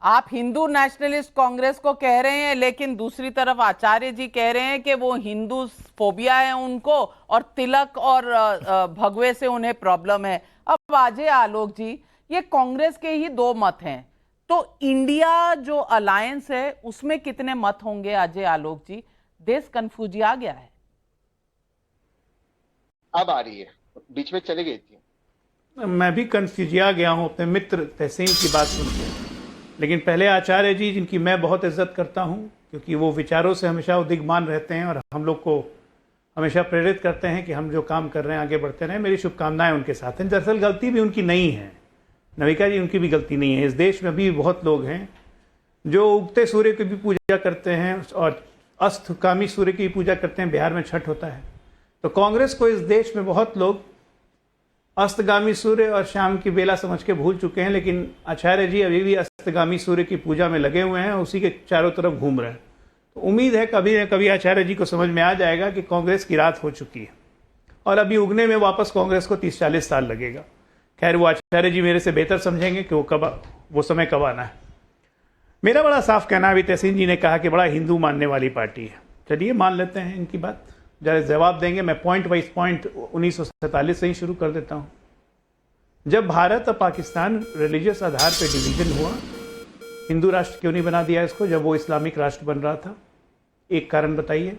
आप हिंदू नेशनलिस्ट कांग्रेस को कह रहे हैं, लेकिन दूसरी तरफ आचार्य जी कह रहे हैं कि वो हिंदू फोबिया है उनको, और तिलक और भगवे से उन्हें प्रॉब्लम है। अब अजय आलोक जी, ये कांग्रेस के ही दो मत हैं, तो इंडिया जो अलायंस है उसमें कितने मत होंगे अजय आलोक जी? देश कंफ्यूजिया गया है। अब आ रही है, बीच में चली गई थी। मैं भी कंफ्यूजिया गया हूं अपने मित्र तहसीन की बात सुन के। लेकिन पहले आचार्य जी, जिनकी मैं बहुत इज्जत करता हूं, क्योंकि वो विचारों से हमेशा उद्विग्न रहते हैं और हम लोग को हमेशा प्रेरित करते हैं कि हम जो काम कर रहे हैं आगे बढ़ते रहें। मेरी शुभकामनाएं उनके साथ हैं। दरअसल गलती भी उनकी नहीं है, नविका जी, उनकी भी गलती नहीं है। इस देश में भी बहुत लोग हैं जो उगते सूर्य की भी पूजा करते हैं और अस्तगामी सूर्य की पूजा करते हैं। बिहार में छठ होता है, तो कांग्रेस को इस देश में बहुत लोग अस्तगामी सूर्य और शाम की बेला समझ के भूल चुके हैं, लेकिन आचार्य जी अभी भी अस्तगामी सूर्य की पूजा में लगे हुए हैं, उसी के चारों तरफ घूम रहे हैं। तो उम्मीद है कभी न कभी आचार्य जी को समझ में आ जाएगा कि कांग्रेस की रात हो चुकी है और अभी उगने में वापस कांग्रेस को 30-40 साल लगेगा। खैर, वो आचार्य जी मेरे से बेहतर समझेंगे कि वो समय कब आना है। मेरा बड़ा साफ कहना, अभी तहसीन जी ने कहा कि बड़ा हिंदू मानने वाली पार्टी है। चलिए मान लेते हैं इनकी बात, जरा जवाब देंगे। मैं पॉइंट वाइज पॉइंट 1947 से ही शुरू कर देता हूं। जब भारत और पाकिस्तान रिलीजियस आधार पर डिवीजन हुआ, हिंदू राष्ट्र क्यों नहीं बना दिया इसको जब वो इस्लामिक राष्ट्र बन रहा था? एक कारण बताइए।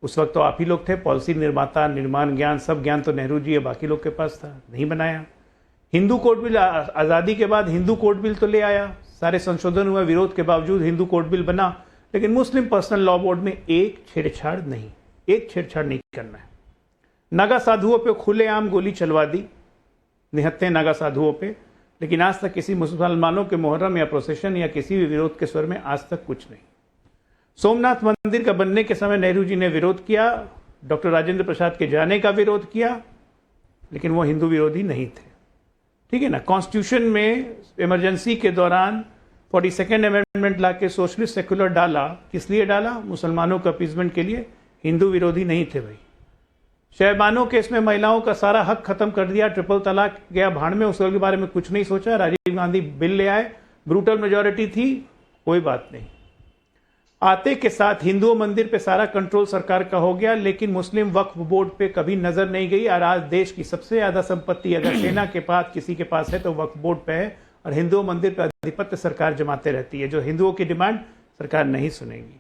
उस वक्त तो आप ही लोग थे पॉलिसी निर्माता, निर्माण ज्ञान, सब ज्ञान तो नेहरू जी या बाकी लोग के पास था, नहीं बनाया। हिंदू कोड बिल आज़ादी के बाद हिंदू कोड बिल तो ले आया, सारे संशोधन हुए, विरोध के बावजूद हिंदू कोड बिल बना, लेकिन मुस्लिम पर्सनल लॉ बोर्ड में एक छेड़छाड़ नहीं करना है। नागा साधुओं पे खुलेआम गोली चलवा दी, निहत्थे नागा साधुओं पे, लेकिन आज तक किसी मुसलमानों के मुहर्रम या प्रोसेशन या किसी भी विरोध के स्वर में आज तक कुछ नहीं। सोमनाथ मंदिर का बनने के समय नेहरू जी ने विरोध किया, डॉक्टर राजेंद्र प्रसाद के जाने का विरोध किया, लेकिन वो हिंदू विरोधी नहीं थे। ठीक है ना। कॉन्स्टिट्यूशन में इमरजेंसी के दौरान 42nd अमेंडमेंट ला के सोशलिस्ट सेक्युलर डाला, किस लिए डाला? मुसलमानों का अपीजमेंट के लिए। हिंदू विरोधी नहीं थे भाई। शहबानों केस में महिलाओं का सारा हक खत्म कर दिया, ट्रिपल तलाक गया भाड़ में, उसके बारे में कुछ नहीं सोचा। राजीव गांधी बिल ले आए, ब्रूटल मेजोरिटी थी, कोई बात नहीं। आते के साथ हिंदू मंदिर पे सारा कंट्रोल सरकार का हो गया, लेकिन मुस्लिम वक्फ बोर्ड पे कभी नजर नहीं गई। और आज देश की सबसे ज्यादा संपत्ति अगर सेना के पास किसी के पास है तो वक्फ बोर्ड पे है, और हिंदू मंदिर पे आधिपत्य सरकार जमाते रहती है। जो हिंदुओं की डिमांड सरकार नहीं सुनेगी।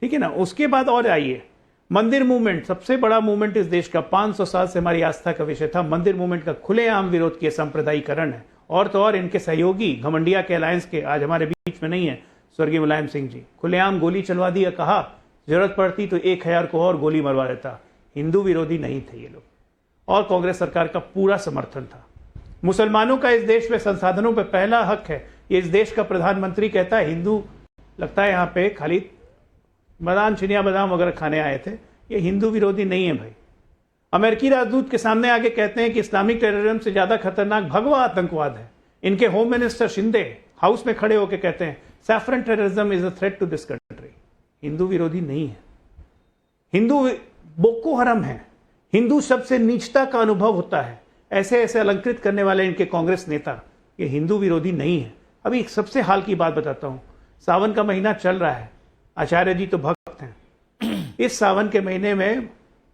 ठीक है ना। उसके बाद और आइए, मंदिर मूवमेंट, सबसे बड़ा मूवमेंट इस देश का, 500 साल से हमारी आस्था का विषय था। मंदिर मूवमेंट का खुलेआम विरोध किया, सांप्रदायिकरण है। और तो और इनके सहयोगी घमंडिया के अलायंस के, आज हमारे बीच में नहीं है, स्वर्गीय मुलायम सिंह जी, खुलेआम गोली चलवा दी, कहा जरूरत पड़ती तो 1000 को और गोली मरवा देता। हिंदू विरोधी नहीं थे ये लोग, और कांग्रेस सरकार का पूरा समर्थन था। मुसलमानों का इस देश में संसाधनों पर पहला हक है। ये इस देश का प्रधानमंत्री कहता है हिंदू, लगता है यहाँ पे खाली बादाम, चिनिया बादाम वगैरह खाने आए थे। ये हिंदू विरोधी नहीं है भाई। अमेरिकी राजदूत के सामने आके कहते हैं कि इस्लामिक टेररिज्म से ज्यादा खतरनाक भगवा आतंकवाद है। इनके होम मिनिस्टर शिंदे हाउस में खड़े होकर कहते हैं saffron terrorism is a threat to this country. Hindu विरोधी नहीं है। हिंदू बोको हरम है। हिंदू शब्द से नीचता का अनुभव होता है, ऐसे ऐसे अलंकृत करने वाले इनके कांग्रेस नेता, ये हिंदू विरोधी नहीं है। अभी एक सबसे हाल की बात बताता हूं। सावन का महीना चल रहा है, आचार्य जी तो भक्त हैं। इस सावन के महीने में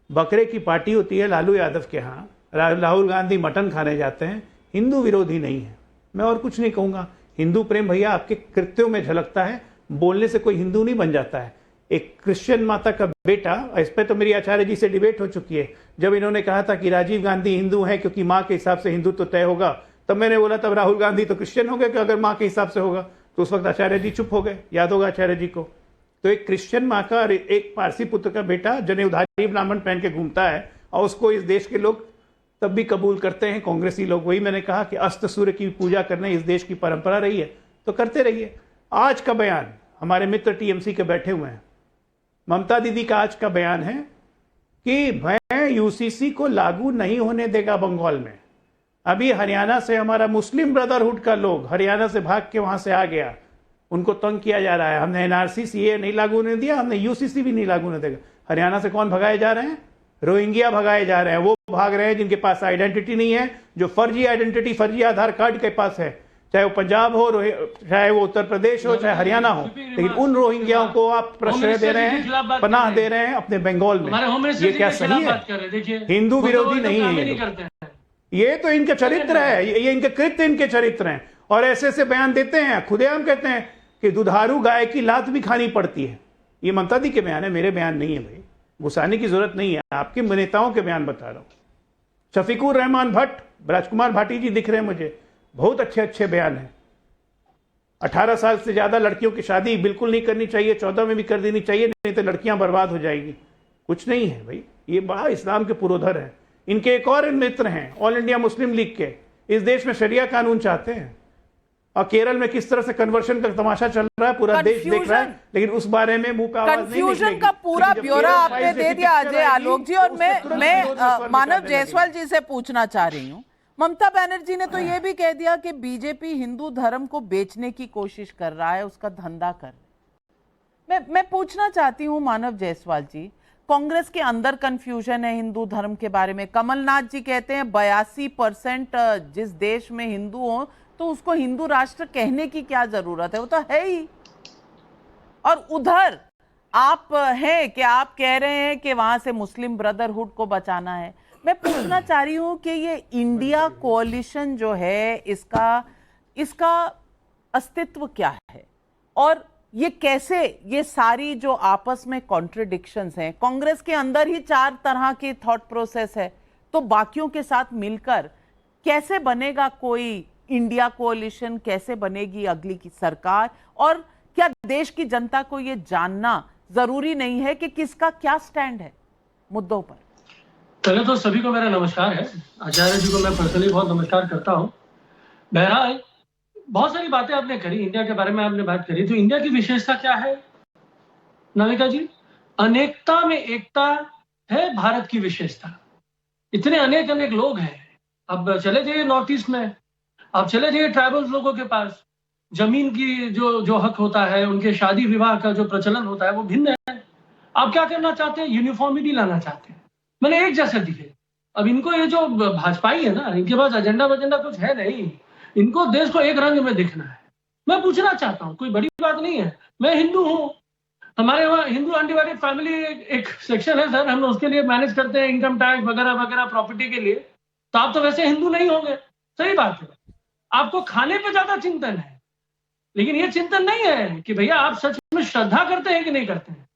बकरे की पार्टी होती है लालू यादव के यहाँ, राहुल गांधी मटन खाने जाते हैं। हिंदू विरोधी नहीं है। मैं और कुछ नहीं कहूंगा। हिंदू प्रेम भैया आपके कृत्यों में झलकता है, बोलने से कोई हिंदू नहीं बन जाता है। एक क्रिश्चियन माता का बेटा, इस पर तो मेरी आचार्य जी से डिबेट हो चुकी है। जब इन्होंने कहा था कि राजीव गांधी हिंदू है क्योंकि माँ के हिसाब से हिंदू तो तय होगा, तब मैंने बोला तब राहुल गांधी तो क्रिश्चियन हो गए कि अगर माँ के हिसाब से होगा। तो उस वक्त आचार्य जी चुप हो गए, याद होगा आचार्य जी को। तो एक क्रिश्चियन माँ का और एक पारसी पुत्र का बेटा जनेऊधारी ब्राह्मण पहन के घूमता है, और उसको इस देश के लोग तब भी कबूल करते हैं, कांग्रेसी लोग। वही मैंने कहा कि अस्त सूर्य की पूजा करने इस देश की परंपरा रही है, तो करते रहिए। आज का बयान, हमारे मित्र टीएमसी के बैठे हुए हैं, ममता दीदी का आज का बयान है कि मैं यूसीसी को लागू नहीं होने देगा बंगाल में। अभी हरियाणा से हमारा मुस्लिम ब्रदरहुड का लोग हरियाणा से भाग के वहां से आ गया, उनको तंग किया जा रहा है। हमने एनआरसी सीए नहीं लागू होने दिया, हमने यूसीसी भी नहीं लागू होने देगा। हरियाणा से कौन भगाए जा रहे हैं? रोहिंग्या भगाए जा रहे हैं। वो भाग रहे हैं जिनके पास आइडेंटिटी नहीं है, जो फर्जी आइडेंटिटी, फर्जी आधार कार्ड के पास है। चाहे वो पंजाब हो, चाहे वो उत्तर प्रदेश हो, चाहे हरियाणा हो, लेकिन उन रोहिंग्याओं को आप प्रश्रय दे रहे हैं, पनाह दे रहे हैं अपने बंगाल में। ये क्या सही है? हिंदू विरोधी नहीं है ये तो इनका चरित्र है, ये इनके कृत्य इनके चरित्र हैं। और ऐसे ऐसे बयान देते हैं, खुलेआम कहते हैं कि दुधारू गाय की लात भी खानी पड़ती है। ये ममता दी के बयान है, मेरे बयान नहीं है भाई, गुस्साने की जरूरत नहीं है, आपके नेताओं के बयान बता रहा हूं। शफीकुर रहमान भट्ट, राजकुमार भाटी जी दिख रहे हैं मुझे, बहुत अच्छे अच्छे बयान हैं। 18 साल से ज्यादा लड़कियों की शादी बिल्कुल नहीं करनी चाहिए, 14 में भी कर देनी चाहिए, नहीं तो लड़कियां बर्बाद हो जाएगी। कुछ नहीं है भाई, ये बड़ा इस्लाम के पुरोधर हैं। इनके एक और मित्र हैं ऑल इंडिया मुस्लिम लीग के, इस देश में शरिया कानून चाहते हैं। और केरल में किस तरह से कन्वर्शन का तमाशा चल रहा है पूरा देश देख रहा है, लेकिन उस बारे में मुंह का आवाज नहीं निकलेगी। कंफ्यूजन का पूरा ब्यौरा आपने दे दिया अजय आलोक जी। और मैं मानव जायसवाल जी से पूछना चाह रही हूँ, ममता बनर्जी ने तो ये भी कह दिया कि बीजेपी हिंदू धर्म को बेचने की कोशिश कर रहा है, उसका धंधा कर। मैं पूछना चाहती हूँ मानव जायसवाल जी, कांग्रेस के अंदर कंफ्यूजन है हिंदू धर्म के बारे में। कमलनाथ जी कहते हैं 82% जिस देश में हिंदू हो तो उसको हिंदू राष्ट्र कहने की क्या जरूरत है, वो तो है ही। और उधर आप हैं कि आप कह रहे हैं कि वहां से मुस्लिम ब्रदरहुड को बचाना है। मैं पूछना चाह रही हूं कि ये इंडिया कोalition जो है, इसका अस्तित्व क्या है, और ये कैसे, ये सारी जो आपस में कॉन्ट्रडिक्शंस हैं, कांग्रेस के अंदर ही 4 तरह की थॉट प्रोसेस है, तो बाकियों के साथ मिलकर कैसे बनेगा कोई इंडिया कोalition, कैसे बनेगी अगली की सरकार? और क्या देश की जनता को ये जानना जरूरी नहीं है कि किसका क्या स्टैंड है मुद्दों पर? पहले तो सभी को मेरा नमस्कार है, आचार्य जी को मैं पर्सनली बहुत नमस्कार करता हूं। बहरहाल बहुत सारी बातें आपने करी, इंडिया के बारे में आपने बात करी, तो इंडिया की विशेषता क्या है नाविका जी? अनेकता में एकता है भारत की विशेषता। इतने अनेक लोग हैं। अब चले जाइए नॉर्थ ईस्ट में, आप चले जाइए ट्राइबल्स लोगों के पास, जमीन की जो हक होता है, उनके शादी विवाह का जो प्रचलन होता है वो भिन्न है। आप क्या करना चाहते हैं? यूनिफॉर्मिटी लाना चाहते हैं, मैंने एक जैसे दिखे। अब इनको ये जो भाजपाई है ना, इनके पास एजेंडा कुछ है नहीं, इनको देश को एक रंग में देखना है। मैं पूछना चाहता हूँ, कोई बड़ी बात नहीं है, मैं हिंदू हूँ, हमारे वहाँ हिंदू अनडिवाइडेड फैमिली एक सेक्शन है सर, हम उसके लिए मैनेज करते हैं इनकम टैक्स वगैरह वगैरह प्रॉपर्टी के लिए। तो आप तो वैसे हिंदू नहीं होंगे, सही बात है, आपको खाने पे ज्यादा चिंतन है, लेकिन ये चिंतन नहीं है कि भैया आप सच में श्रद्धा करते हैं कि नहीं करते हैं।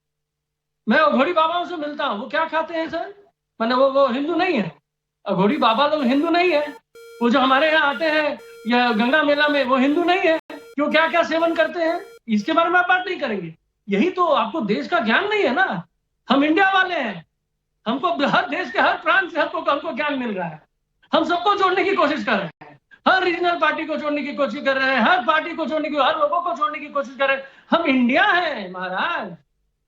मैं अघोरी बाबाओं से मिलता हूँ, वो क्या खाते हैं सर? मैंने वो हिंदू नहीं है, अघोरी बाबा लोग हिंदू नहीं है। वो जो हमारे यहाँ आते हैं या गंगा मेला में, वो हिंदू नहीं है, क्यों क्या क्या सेवन करते हैं, इसके बारे में आप बात नहीं करेंगे। यही तो आपको देश का ज्ञान नहीं है ना। हम इंडिया वाले हैं, हमको हर देश के हर प्रांत से हमको ज्ञान मिल रहा है। हम सबको जोड़ने की कोशिश कर रहे हैं, हर रीजनल पार्टी को जोड़ने की कोशिश कर रहे हैं, हर पार्टी को जोड़ने की, हर लोगों को जोड़ने की कोशिश कर रहे हैं। हम इंडिया है महाराज,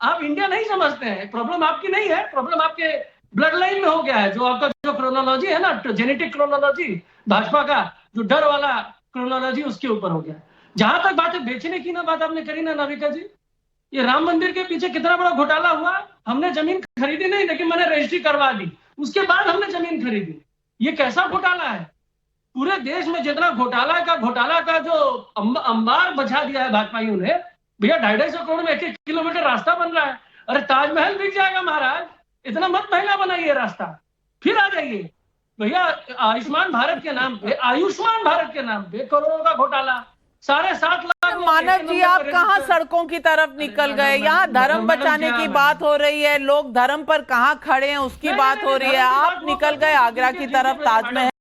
आप इंडिया नहीं समझते हैं। प्रॉब्लम आपकी नहीं है, प्रॉब्लम आपके ब्लड लाइन में हो गया है। जो आपका जो क्रोनोलॉजी है ना, जेनेटिक क्रोनोलॉजी भाजपा का, जो डर वाला क्रोनोलॉजी, उसके ऊपर हो गया। जहां तक बातें बेचने की ना बात आपने करी ना नाविका जी, ये राम मंदिर के पीछे कितना बड़ा घोटाला हुआ। हमने जमीन खरीदी नहीं, लेकिन मैंने रजिस्ट्री करवा दी, उसके बाद हमने जमीन खरीदी। ये कैसा घोटाला है? पूरे देश में जितना घोटाला का जो अंबार बचा दिया है भाजपाइयों ने, भैया 250 करोड़ में 1 किलोमीटर रास्ता बन रहा है। अरे ताजमहल बिक जाएगा महाराज, इतना मत महंगा बनाइए रास्ता, फिर आ जाइए भैया। आयुष्मान भारत के नाम पे करोड़ों का घोटाला, 7.5 लाख। मानव जी, आप कहां सड़कों की तरफ निकल गए? यहाँ धर्म बचाने की बात हो रही है, लोग धर्म पर कहां खड़े हैं उसकी बात हो रही है, आप निकल गए आगरा की तरफ, ताजमहल